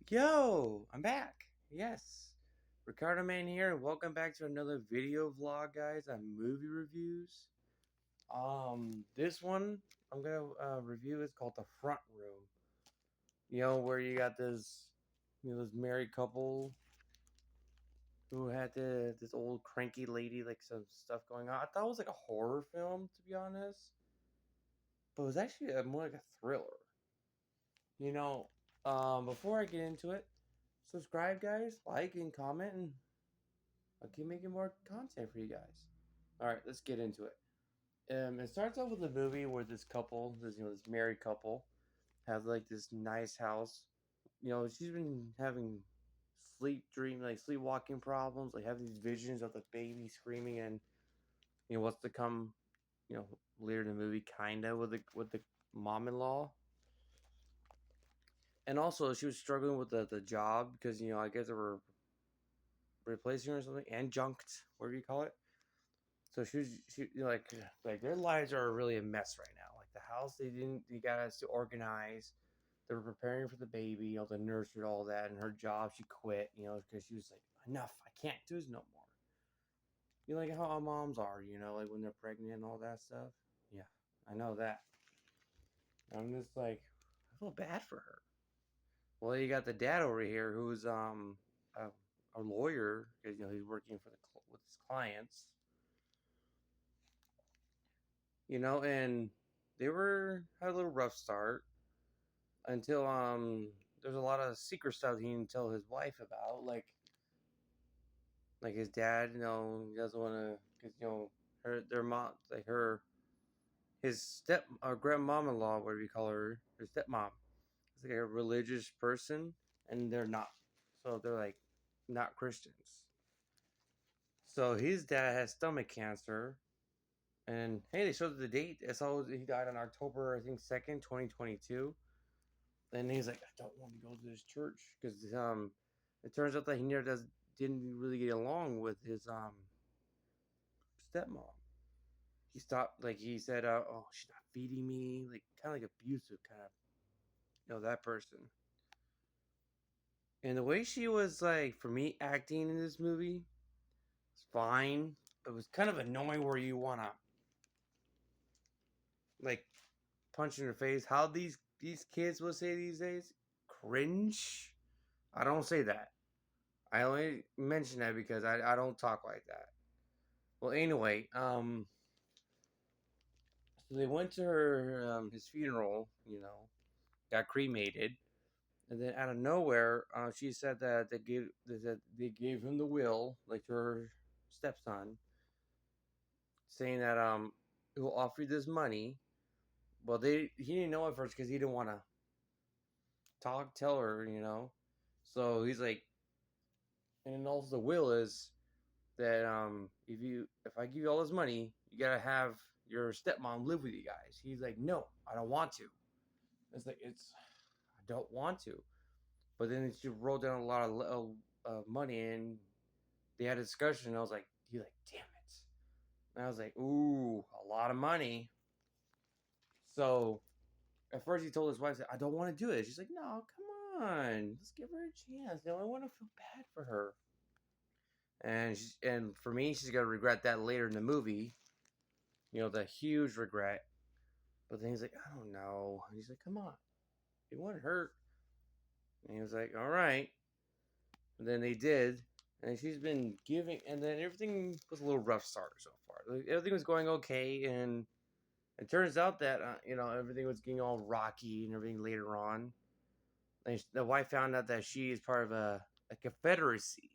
Yo, I'm back. Yes. Ricardo Man here. Welcome back to another video vlog, guys, on movie reviews. This one I'm gonna review is called The Front Room. Where you got this married couple who had this old cranky lady, like some stuff going on. I thought it was like a horror film, to be honest, but it was actually more like a thriller. You know, before I get into it, subscribe, guys, like and comment, and I'll keep making more content for you guys. All right, let's get into it. It starts off with a movie where this couple, this married couple, has like this nice house. She's been having sleepwalking problems, like having these visions of the baby screaming, and what's to come. You know, later in the movie, kinda with the mom-in-law, and also she was struggling with the job because I guess they were replacing her or something, and junked, whatever you call it. So like their lives are really a mess right now. Like the house they got us to organize. They were preparing for the baby, the nursery, all that, and her job she quit, because she was like, enough, I can't do this no more. Like how our moms are, like when they're pregnant and all that stuff. Yeah, I know that. I'm just like, I feel bad for her. Well, you got the dad over here who's a lawyer because he's working with his clients, and they had a little rough start until there's a lot of secret stuff he didn't tell his wife about, like his dad, he doesn't want to, because their mom, like his step or grandmom-in-law, whatever you call her stepmom, is like a religious person, and they're not, so they're like not Christians. So his dad has stomach cancer, and hey, they showed the date. So he died on October, I think, 2nd, 2022. And he's like, I don't want to go to this church because it turns out that he didn't really get along with his stepmom. He stopped, like he said, oh, she's not feeding me, like kind of like abusive, kind of, that person. And the way she was, like, for me, acting in this movie, it's fine. It was kind of annoying where you wanna like punch in her face. How these kids will say these days, cringe. I don't say that. I only mention that because I don't talk like that. Well, anyway, so they went to his funeral, got cremated, and then out of nowhere, she said that they gave him the will, like to her stepson, saying that he'll offer you this money. Well, he didn't know at first because he didn't want to tell her, So he's like, and then also the will is that if I give you all this money, you gotta have your stepmom live with you guys. He's like, no, I don't want to. I don't want to. But then she wrote down a lot of money, and they had a discussion. And I was like, damn it. And I was like, ooh, a lot of money. So at first he told his wife, I don't want to do it. She's like, no, come on, let's give her a chance. No, I want to feel bad for her. And for me, she's gonna regret that later in the movie. The huge regret. But then he's like, I don't know. And he's like, come on, it wouldn't hurt. And he was like, all right. And then they did. And she's been giving, and then everything was a little rough start so far. Like, everything was going okay, and it turns out that everything was getting all rocky and everything later on. And the wife found out that she is part of a confederacy.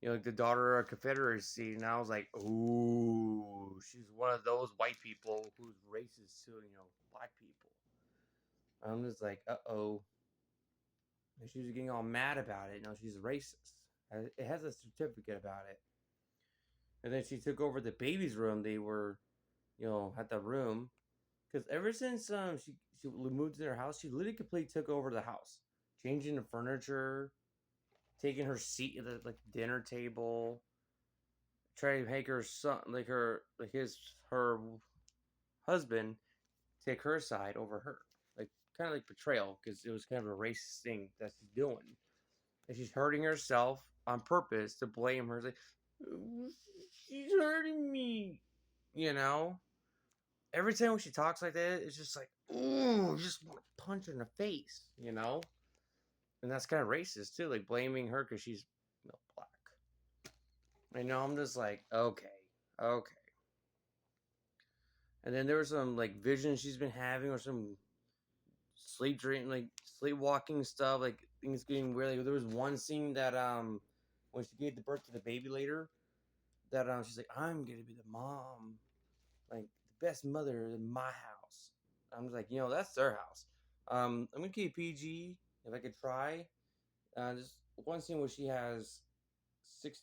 Like the daughter of a confederacy. And I was like, ooh, she's one of those white people who's racist to black people. I'm just like, uh-oh. And she was getting all mad about it. She's racist. It has a certificate about it. And then she took over the baby's room. They were, at the room. Because ever since she moved to their house, she literally completely took over the house. Changing the furniture, taking her seat at the dinner table, trying to make her son, her husband, take her side over her. Like, kind of like betrayal because it was kind of a racist thing that she's doing, and she's hurting herself on purpose to blame her. It's like, she's hurting me, you know. Every time when she talks like that, it's just like, ooh, you just want to punch her in the face, you know. And that's kind of racist too, like blaming her because she's black. I know. I'm just like, okay, okay. And then there was some like visions she's been having, or some sleep dream, like sleepwalking stuff, like things getting weird. Like there was one scene that when she gave the birth to the baby later, that she's like, I'm gonna be the mom, like the best mother in my house. I'm just like, that's their house. I'm gonna keep PG if I could try. Just one scene where she has six,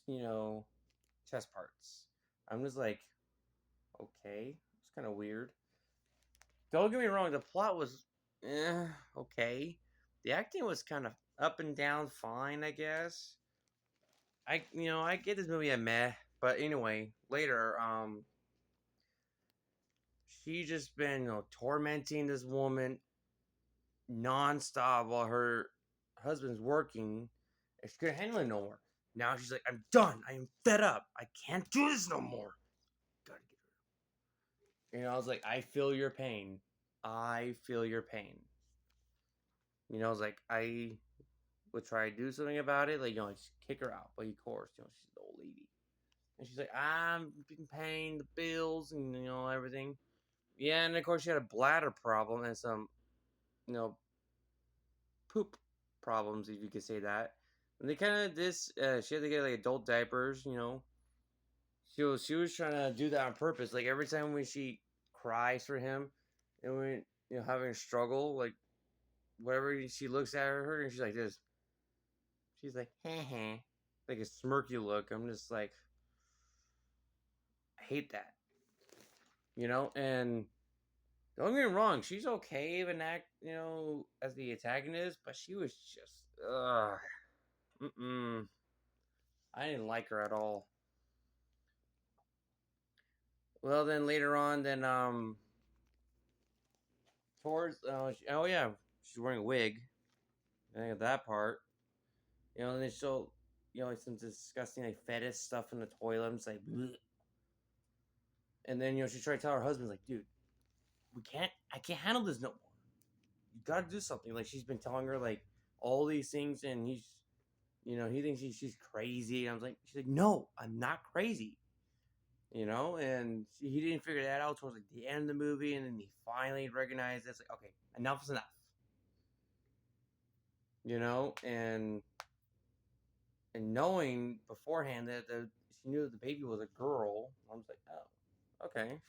chest parts. I'm just like, okay, it's kind of weird. Don't get me wrong, the plot was okay. The acting was kind of up and down fine, I guess. I get this movie a meh, but anyway, later, she just been, tormenting this woman nonstop while her husband's working, and she couldn't handle it no more. Now she's like, I'm done. I am fed up. I can't do this no more. Gotta get her. I was like, I feel your pain. I feel your pain. I was like, I would try to do something about it, like, just kick her out. But of course, she's the old lady. And she's like, I'm paying the bills and, everything. Yeah, and of course she had a bladder problem and some, you know, poop problems, if you could say that. And they kind of she had to get like adult diapers, She was trying to do that on purpose. Like every time when she cries for him, and when having a struggle, like whatever she looks at her and she's like this. She's like, heh, like a smirky look. I'm just like, I hate that, And don't get me wrong, she's okay even act, as the antagonist, but she was just, I didn't like her at all. Well, then later on, towards, oh yeah, she's wearing a wig. I think of that part. And then she'll, like some disgusting like fetish stuff in the toilet. I'm just like, bleh. And then she tried to tell her husband, like, dude, I can't handle this no more. You gotta do something. Like she's been telling her like all these things, and he thinks she's crazy. And I was like, she's like, no, I'm not crazy. And he didn't figure that out towards like the end of the movie, and then he finally recognized it's like, okay, enough is enough. And knowing beforehand that she knew that the baby was a girl, I was like, oh, okay.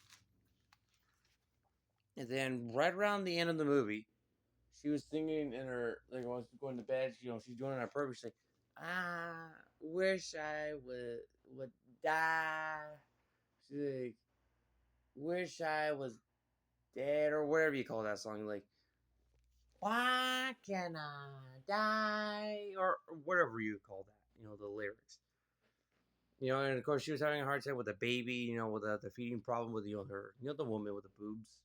And then right around the end of the movie, she was singing in her, like, when she's going to bed, she's doing it on purpose. She's like, I wish I would die. She's like, wish I was dead, or whatever you call that song. Like, why can I die? Or whatever you call that, the lyrics. And of course she was having a hard time with the baby, with the feeding problem with, her, the woman with the boobs.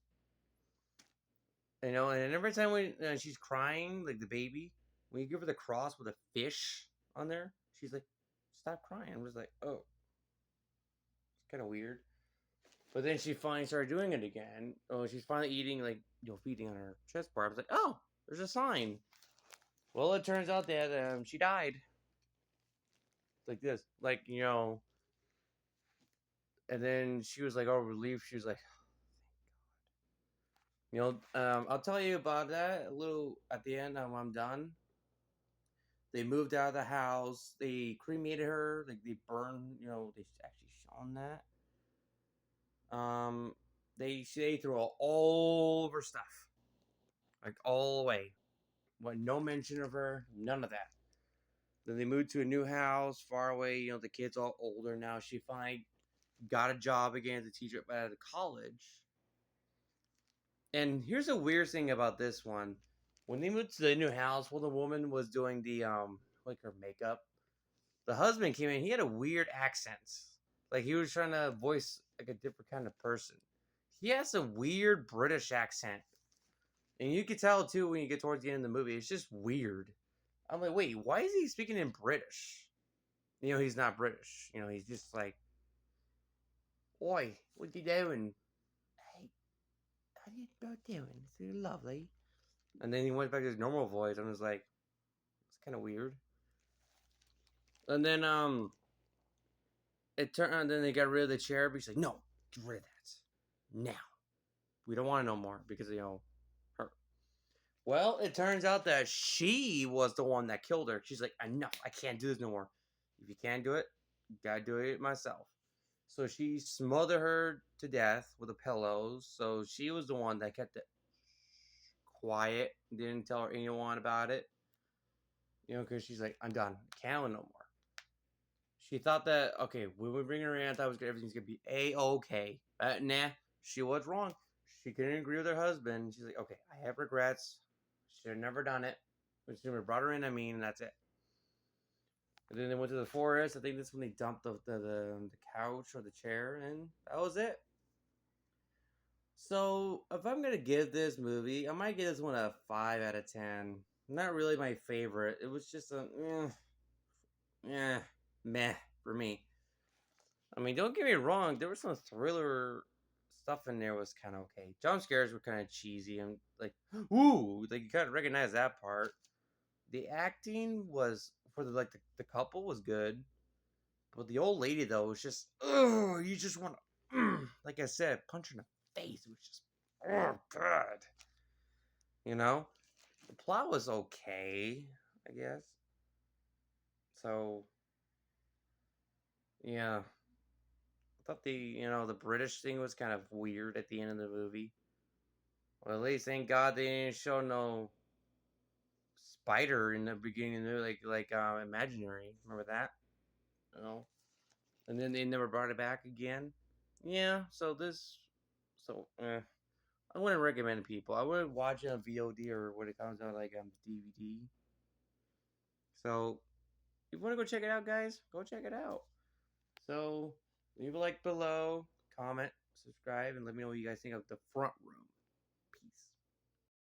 And every time when she's crying, like the baby, when you give her the cross with a fish on there, she's like, stop crying. I'm just like, oh. It's kind of weird. But then she finally started doing it again. Oh, she's finally eating, like, feeding on her chest part. I was like, oh, there's a sign. Well, it turns out that she died. Like this. Like, and then she was like, oh, relief. She was like, I'll tell you about that a little at the end when I'm done. They moved out of the house. They cremated her. Like they burned. They actually shown that. They threw all of her stuff, like all the way. What? No mention of her. None of that. Then they moved to a new house, far away. The kid's all older now. She finally got a job again as a teacher at a college. And here's a weird thing about this one. When they moved to the new house, while the woman was doing the like her makeup, the husband came in. He had a weird accent. Like he was trying to voice like a different kind of person. He has a weird British accent. And you could tell too when you get towards the end of the movie, it's just weird. I'm like, wait, why is he speaking in British? He's not British. He's just like, oi, what you doing? Hey, how you doing? It's lovely. And then he went back to his normal voice, and I was like, it's kind of weird. And then it turned. And then they got rid of the chair. But he's like, no, get rid of that now. We don't want it no more because her. Well, it turns out that she was the one that killed her. She's like, enough. I can't do this no more. If you can't do it, you gotta do it myself. So she smothered her to death with the pillows. So she was the one that kept it quiet, didn't tell her anyone about it. Because she's like, I'm done. I can't no more. She thought that, okay, when we bring her in, I thought everything's going to be A-okay. Nah, she was wrong. She couldn't agree with her husband. She's like, okay, I have regrets. Should have never done it. We should have brought her in, and that's it. And then they went to the forest. I think that's when they dumped the couch or the chair, and that was it. So, if I'm going to give this movie, I might give this one a 5 out of 10. Not really my favorite. It was just meh for me. I mean, don't get me wrong. There was some thriller stuff in there was kind of okay. Jump scares were kind of cheesy and like, ooh, like you kind of recognize that part. The acting was for the couple was good, but the old lady though was just, oh, you just want to, like I said, punch her in the face. It was just, oh god, The plot was okay, I guess. So, yeah. I thought the British thing was kind of weird at the end of the movie. Well, at least thank God they didn't show no spider in the beginning. They're like imaginary. Remember that? You know. And then they never brought it back again. Yeah. I wouldn't recommend it, people. I would watch it on VOD or when it comes out like DVD. So if you want to go check it out, guys, go check it out. So leave a like below, comment, subscribe, and let me know what you guys think of The Front Room.